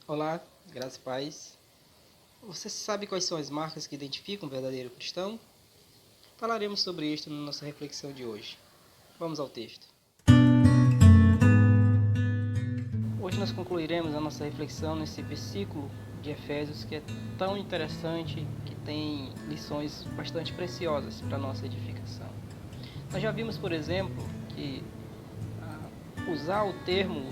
Olá, graças e paz. Você sabe quais são as marcas que identificam um verdadeiro cristão? Falaremos sobre isto na nossa reflexão de hoje. Vamos ao texto. Hoje nós concluiremos a nossa reflexão nesse versículo de Efésios que é tão interessante, que tem lições bastante preciosas para a nossa edificação. Nós já vimos, por exemplo, que usar o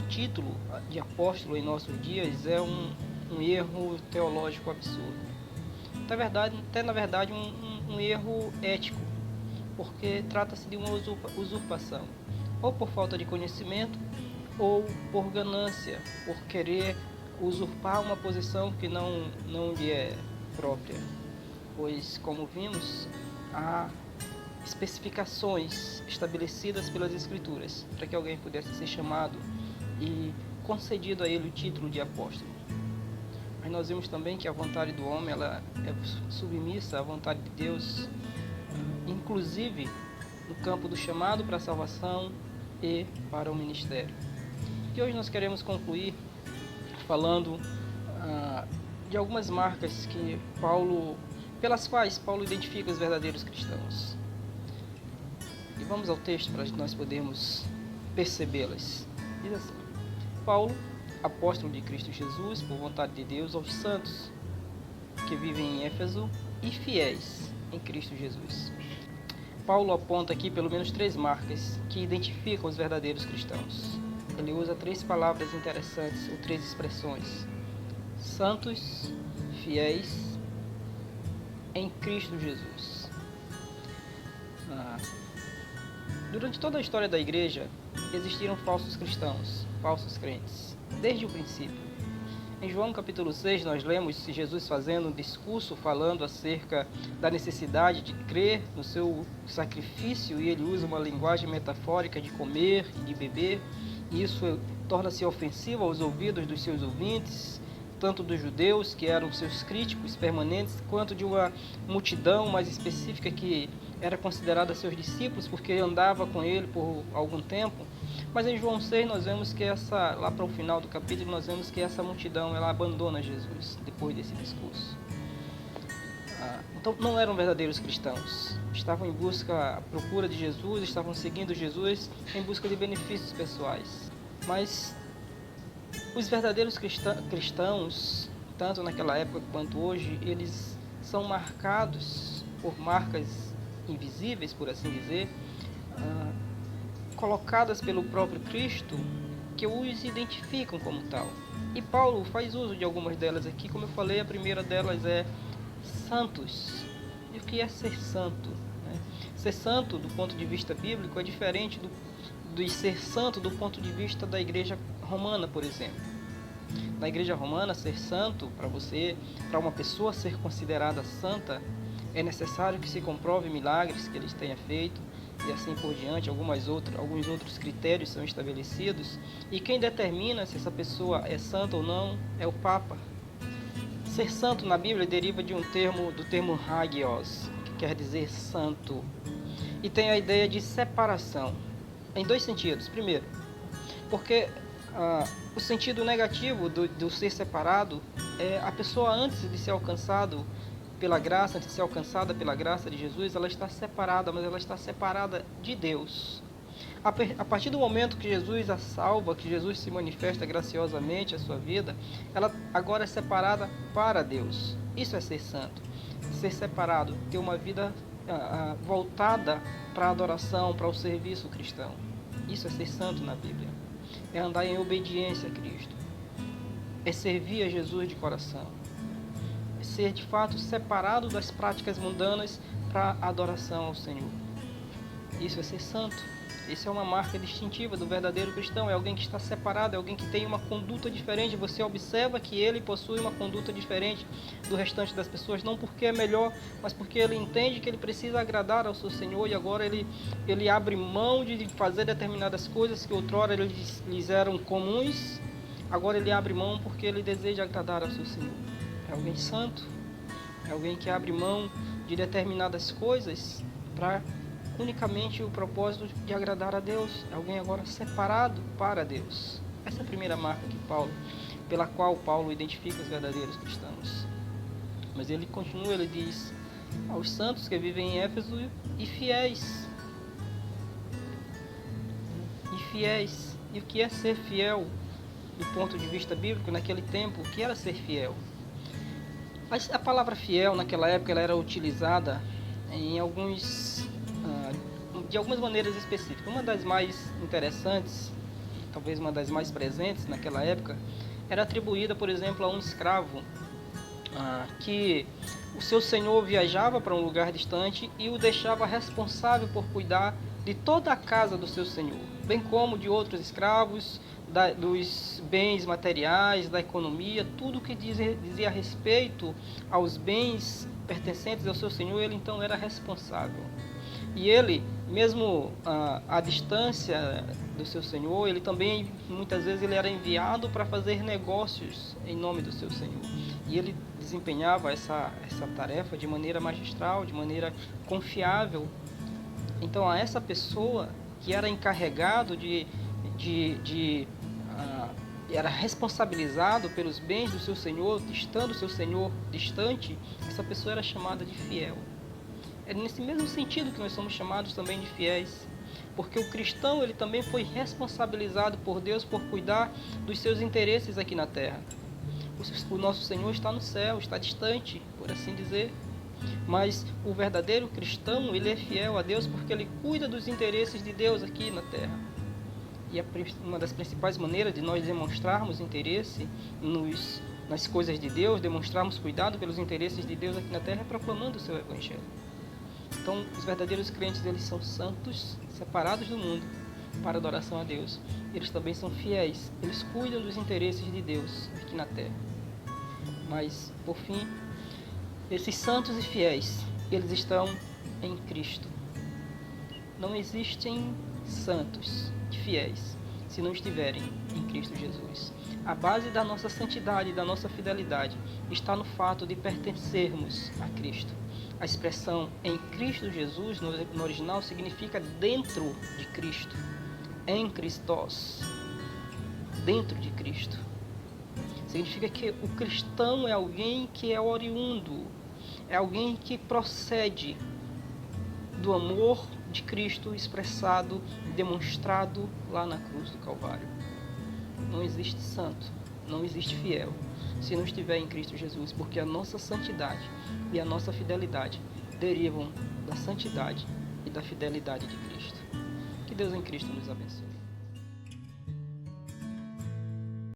título de apóstolo em nossos dias é um erro teológico absurdo. Na verdade um erro ético, porque trata-se de uma usurpação, ou por falta de conhecimento, ou por ganância, por querer usurpar uma posição que não lhe é própria. Pois, como vimos, há especificações estabelecidas pelas Escrituras para que alguém pudesse ser chamado e concedido a ele o título de apóstolo. Mas nós vimos também que a vontade do homem ela é submissa à vontade de Deus, inclusive no campo do chamado para a salvação e para o ministério. E hoje nós queremos concluir falando de algumas marcas pelas quais Paulo identifica os verdadeiros cristãos. E vamos ao texto para nós podermos percebê-las. Diz assim: Paulo, apóstolo de Cristo Jesus, por vontade de Deus, aos santos que vivem em Éfeso e fiéis em Cristo Jesus. Paulo aponta aqui pelo menos 3 marcas que identificam os verdadeiros cristãos. Ele usa 3 palavras interessantes, ou 3 expressões: santos, fiéis, em Cristo Jesus. Durante toda a história da igreja, existiram falsos cristãos, falsos crentes, desde o princípio. Em João capítulo 6, nós lemos Jesus fazendo um discurso falando acerca da necessidade de crer no seu sacrifício, e ele usa uma linguagem metafórica de comer e de beber, e isso torna-se ofensivo aos ouvidos dos seus ouvintes, tanto dos judeus, que eram seus críticos permanentes, quanto de uma multidão mais específica que era considerada seus discípulos, porque andava com ele por algum tempo. Mas em João 6 nós vemos que lá para o final do capítulo, nós vemos que essa multidão ela abandona Jesus depois desse discurso. Então não eram verdadeiros cristãos, estavam em busca, à procura de Jesus, estavam seguindo Jesus em busca de benefícios pessoais. Mas os verdadeiros cristãos, tanto naquela época quanto hoje, eles são marcados por marcas invisíveis, por assim dizer, colocadas pelo próprio Cristo, que os identificam como tal. E Paulo faz uso de algumas delas aqui. Como eu falei, a primeira delas é santos. E o que é ser santo? Ser santo, do ponto de vista bíblico, é diferente de ser santo do ponto de vista da igreja romana, por exemplo. Na igreja romana, ser santo, para uma pessoa ser considerada santa, é necessário que se comprove milagres que eles tenham feito, e assim por diante. Alguns outros critérios são estabelecidos, e quem determina se essa pessoa é santa ou não é o Papa. Ser santo na Bíblia deriva do termo hagios, que quer dizer santo, e tem a ideia de separação, em 2 sentidos. Primeiro, porque o sentido negativo do ser separado é a pessoa, antes de ser alcançada pela graça de Jesus, ela está separada, mas ela está separada de Deus. A partir do momento que Jesus a salva, que Jesus se manifesta graciosamente à sua vida, ela agora é separada para Deus. Isso é ser santo. Ser separado, ter uma vida voltada para a adoração, para o serviço cristão. Isso é ser santo na Bíblia. É andar em obediência a Cristo. É servir a Jesus de coração. É ser de fato separado das práticas mundanas para a adoração ao Senhor. Isso é ser santo. Isso é uma marca distintiva do verdadeiro cristão. É alguém que está separado, é alguém que tem uma conduta diferente. Você observa que ele possui uma conduta diferente do restante das pessoas, não porque é melhor, mas porque ele entende que ele precisa agradar ao seu Senhor, e agora ele abre mão de fazer determinadas coisas que outrora lhes eram comuns. Agora ele abre mão porque ele deseja agradar ao seu Senhor. É alguém santo, é alguém que abre mão de determinadas coisas para unicamente o propósito de agradar a Deus. É alguém agora separado para Deus. Essa é a primeira marca que Paulo pela qual Paulo identifica os verdadeiros cristãos. Mas ele continua, ele diz: aos santos que vivem em Éfeso e fiéis. E fiéis. E o que é ser fiel do ponto de vista bíblico naquele tempo? O que era ser fiel? A palavra fiel naquela época ela era utilizada em de algumas maneiras específicas. Uma das mais interessantes, talvez uma das mais presentes naquela época, era atribuída, por exemplo, a um escravo que o seu senhor viajava para um lugar distante e o deixava responsável por cuidar de toda a casa do seu senhor, bem como de outros escravos, dos bens materiais, da economia, tudo que dizia respeito aos bens pertencentes ao seu senhor, ele então era responsável. E ele, mesmo à distância do seu senhor, ele também, muitas vezes, ele era enviado para fazer negócios em nome do seu senhor. E ele desempenhava essa tarefa de maneira magistral, de maneira confiável. Então, a essa pessoa que era encarregado era responsabilizado pelos bens do seu senhor, estando o seu senhor distante, essa pessoa era chamada de fiel. É nesse mesmo sentido que nós somos chamados também de fiéis, porque o cristão ele também foi responsabilizado por Deus por cuidar dos seus interesses aqui na terra. O nosso Senhor está no céu, está distante, por assim dizer, mas o verdadeiro cristão ele é fiel a Deus porque ele cuida dos interesses de Deus aqui na terra. E uma das principais maneiras de nós demonstrarmos interesse nas coisas de Deus, demonstrarmos cuidado pelos interesses de Deus aqui na terra é proclamando o seu evangelho. Então, os verdadeiros crentes, eles são santos, separados do mundo, para adoração a Deus. Eles também são fiéis, eles cuidam dos interesses de Deus aqui na terra. Mas, por fim, esses santos e fiéis, eles estão em Cristo. Não existem santos e fiéis se não estiverem em Cristo Jesus. A base da nossa santidade, da nossa fidelidade, está no fato de pertencermos a Cristo. A expressão em Cristo Jesus, no original, significa dentro de Cristo. Em Christos. Dentro de Cristo. Significa que o cristão é alguém que é oriundo, é alguém que procede do amor de Cristo expressado, demonstrado lá na cruz do Calvário. Não existe santo, não existe fiel, se não estiver em Cristo Jesus, porque a nossa santidade e a nossa fidelidade derivam da santidade e da fidelidade de Cristo. Que Deus em Cristo nos abençoe.